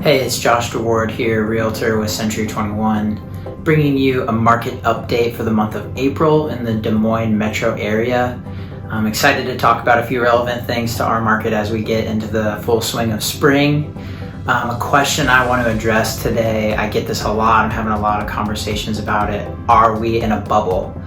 Hey, it's Josh DeWaard here, Realtor with Century 21, bringing you a market update for the month of April in the Des Moines Metro area. I'm excited to talk about a few relevant things to our market as we get into the full swing of spring. A question I want to address today, I get this a lot, I'm having a lot of conversations about it. Are we in a bubble?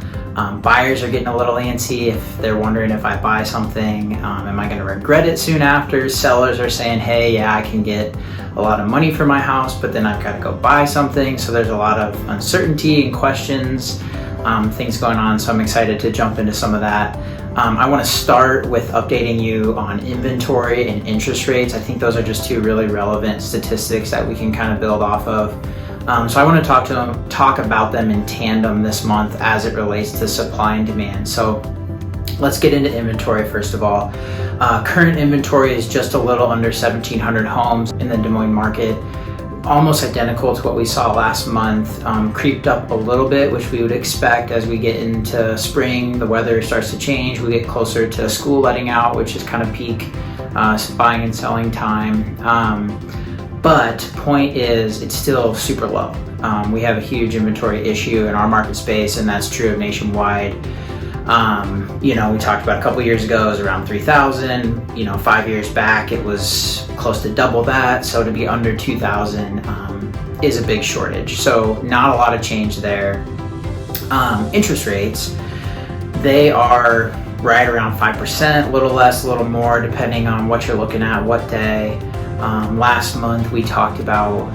Buyers are getting a little antsy if they're wondering if I buy something, am I going to regret it soon after? Sellers are saying, hey, yeah, I can get a lot of money for my house, but then I've got to go buy something. So there's a lot of uncertainty and questions, things going on. So I'm excited to jump into some of that. I want to start with updating you on inventory and interest rates. I think those are just two really relevant statistics that we can kind of build off of. So I want to talk about them in tandem this month as it relates to supply and demand. So let's get into inventory first of all. Current inventory is just a little under 1,700 homes in the Des Moines market, almost identical to what we saw last month. Creeped up a little bit, which we would expect as we get into spring. The weather starts to change. We get closer to school letting out, which is kind of peak buying and selling time. But point is, it's still super low. We have a huge inventory issue in our market space, and that's true of nationwide. We talked about a couple years ago, it was around 3,000. 5 years back, it was close to double that. So to be under 2,000 is a big shortage. So not a lot of change there. Interest rates, they are right around 5%, a little less, a little more, depending on what you're looking at, what day. Last month we talked about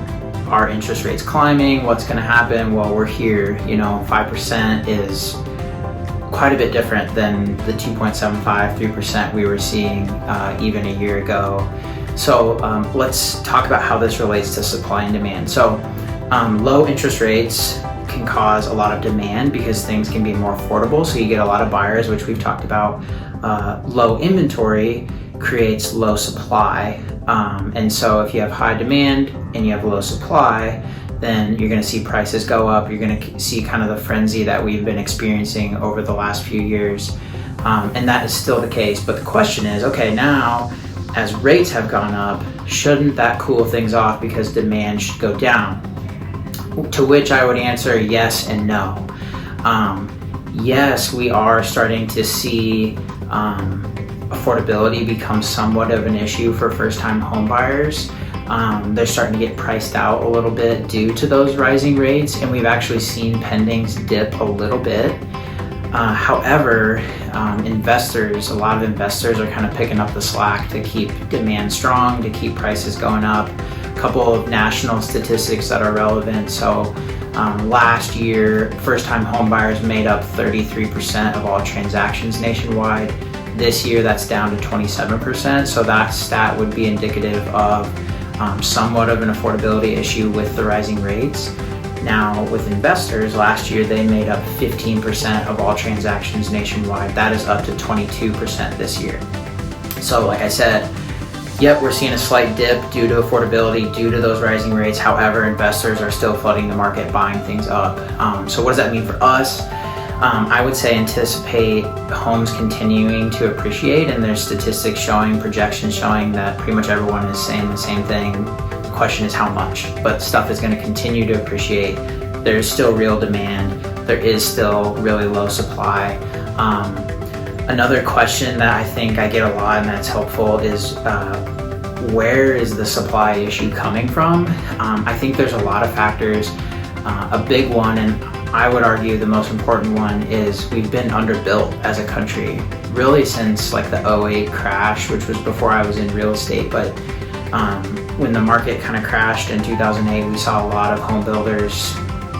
our interest rates climbing, what's going to happen. Well, we're here. 5% is quite a bit different than the 2.75, 3% we were seeing even a year ago. So let's talk about how this relates to supply and demand. So low interest rates can cause a lot of demand because things can be more affordable. So you get a lot of buyers, which we've talked about. Low inventory creates low supply. And so if you have high demand and you have low supply, then you're going to see prices go up. You're going to see kind of the frenzy that we've been experiencing over the last few years. And that is still the case. But the question is, okay, now as rates have gone up, shouldn't that cool things off because demand should go down? To which I would answer yes and no. Yes, we are starting to see affordability becomes somewhat of an issue for first-time home buyers. They're starting to get priced out a little bit due to those rising rates, and we've actually seen pendings dip a little bit. However, a lot of investors are kind of picking up the slack to keep demand strong, to keep prices going up. A couple of national statistics that are relevant. So last year, first-time home buyers made up 33% of all transactions nationwide. This year, that's down to 27%. So that stat would be indicative of somewhat of an affordability issue with the rising rates. Now, with investors, last year they made up 15% of all transactions nationwide. That is up to 22% this year. So like I said, yep, we're seeing a slight dip due to affordability, due to those rising rates. However, investors are still flooding the market, buying things up. So what does that mean for us? I would say anticipate homes continuing to appreciate, and there's statistics showing, projections showing that pretty much everyone is saying the same thing. The question is how much, but stuff is going to continue to appreciate. There's still real demand. There is still really low supply. Another question that I think I get a lot and that's helpful is where is the supply issue coming from? I think there's a lot of factors. A big one, and I would argue the most important one, is we've been underbuilt as a country really since like the 2008 crash, which was before I was in real estate. But when the market kind of crashed in 2008, we saw a lot of home builders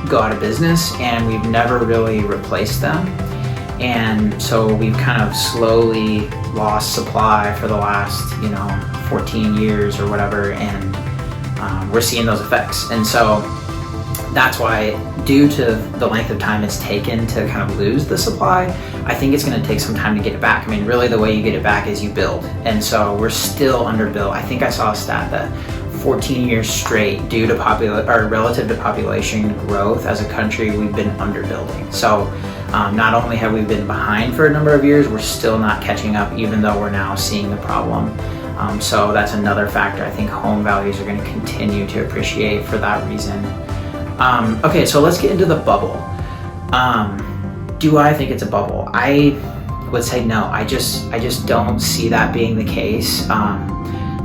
go out of business, and we've never really replaced them. And so we've kind of slowly lost supply for the last 14 years or whatever, and we're seeing those effects. And so that's why, due to the length of time it's taken to kind of lose the supply, I think it's going to take some time to get it back. I mean, really the way you get it back is you build. And so we're still underbuilt. I think I saw a stat that 14 years straight, due to relative to population growth as a country, we've been underbuilding. So not only have we been behind for a number of years, we're still not catching up, even though we're now seeing the problem. So that's another factor. I think home values are going to continue to appreciate for that reason. Okay, so let's get into the bubble. Do I think it's a bubble? I would say no. I just don't see that being the case.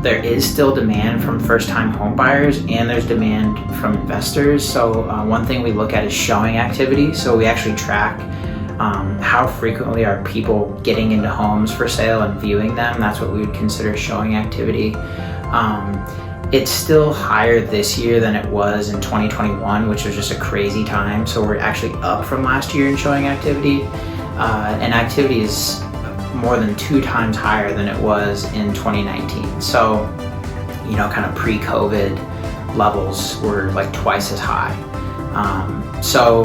There is still demand from first-time home buyers, and there's demand from investors. So one thing we look at is showing activity. So we actually track how frequently are people getting into homes for sale and viewing them. That's what we would consider showing activity. It's still higher this year than it was in 2021, which was just a crazy time. So we're actually up from last year in showing activity, and activity is more than 2 times higher than it was in 2019. So, kind of pre-COVID levels were like twice as high. So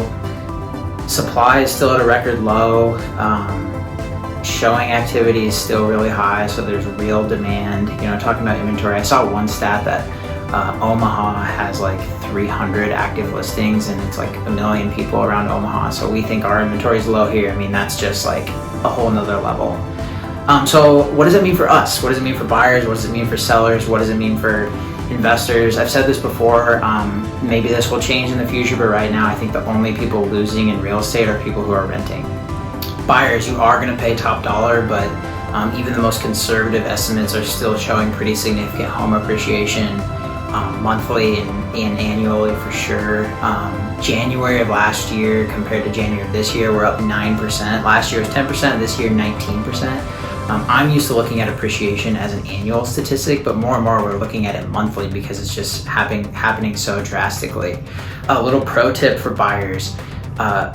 supply is still at a record low. Showing activity is still really high, so there's real demand. Talking about inventory, I saw one stat that Omaha has like 300 active listings, and it's like 1 million people around Omaha. So we think our inventory is low here. I mean, that's just like a whole nother level. So what does it mean for us? What does it mean for buyers? What does it mean for sellers? What does it mean for investors? I've said this before, maybe this will change in the future, but right now I think the only people losing in real estate are people who are renting. Buyers, you are going to pay top dollar, but even the most conservative estimates are still showing pretty significant home appreciation monthly and annually for sure. January of last year compared to January of this year, we're up 9%. Last year was 10%, this year 19%. I'm used to looking at appreciation as an annual statistic, but more and more we're looking at it monthly because it's just happening so drastically. A little pro tip for buyers.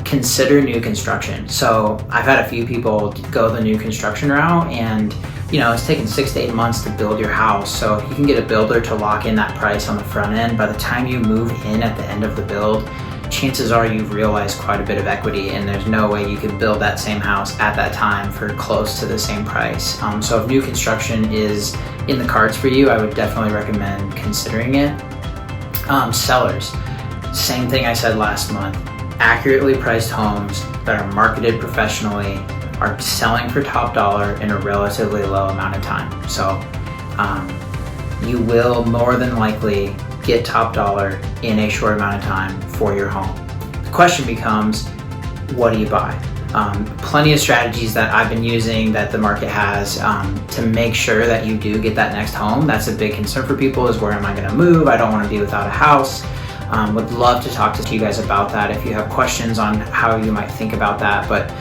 Consider new construction. So I've had a few people go the new construction route, and it's taken 6 to 8 months to build your house. So if you can get a builder to lock in that price on the front end, by the time you move in at the end of the build, chances are you've realized quite a bit of equity, and there's no way you could build that same house at that time for close to the same price. So if new construction is in the cards for you, I would definitely recommend considering it. Sellers, same thing I said last month. Accurately priced homes that are marketed professionally are selling for top dollar in a relatively low amount of time. So you will more than likely get top dollar in a short amount of time for your home. The question becomes, what do you buy? Plenty of strategies that I've been using that the market has to make sure that you do get that next home. That's a big concern for people, is where am I going to move? I don't want to be without a house. Would love to talk to you guys about that if you have questions on how you might think about that, but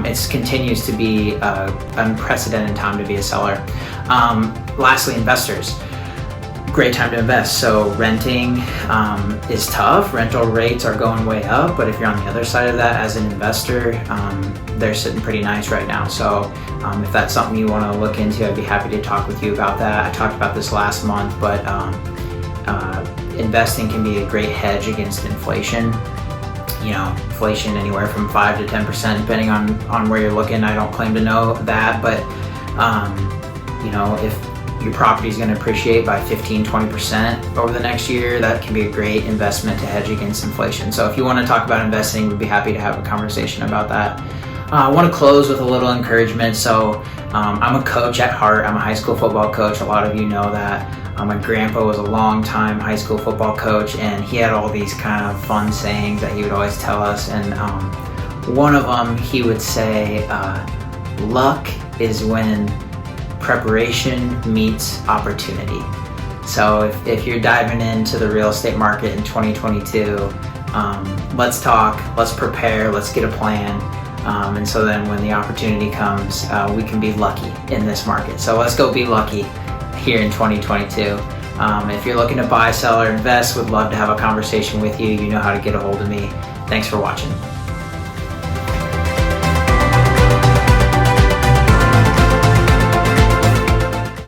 it continues to be an unprecedented time to be a seller. Lastly, investors. Great time to invest. So renting is tough. Rental rates are going way up, but if you're on the other side of that as an investor, they're sitting pretty nice right now. So if that's something you want to look into, I'd be happy to talk with you about that. I talked about this last month, but investing can be a great hedge against inflation. Inflation anywhere from 5 to 10%, depending on where you're looking. I don't claim to know that, but if your property is going to appreciate by 15-20% over the next year, that can be a great investment to hedge against inflation. So if you want to talk about investing, we'd be happy to have a conversation about that. I want to close with a little encouragement. So I'm a coach at heart. I'm a high school football coach. A lot of you know that. My grandpa was a long-time high school football coach, and he had all these kind of fun sayings that he would always tell us. And one of them, he would say, luck is when preparation meets opportunity. So if you're diving into the real estate market in 2022, let's talk, let's prepare, let's get a plan. And so then when the opportunity comes, we can be lucky in this market. So let's go be lucky here in 2022. If you're looking to buy, sell, or invest, would love to have a conversation with you. You know how to get a hold of me. Thanks for watching.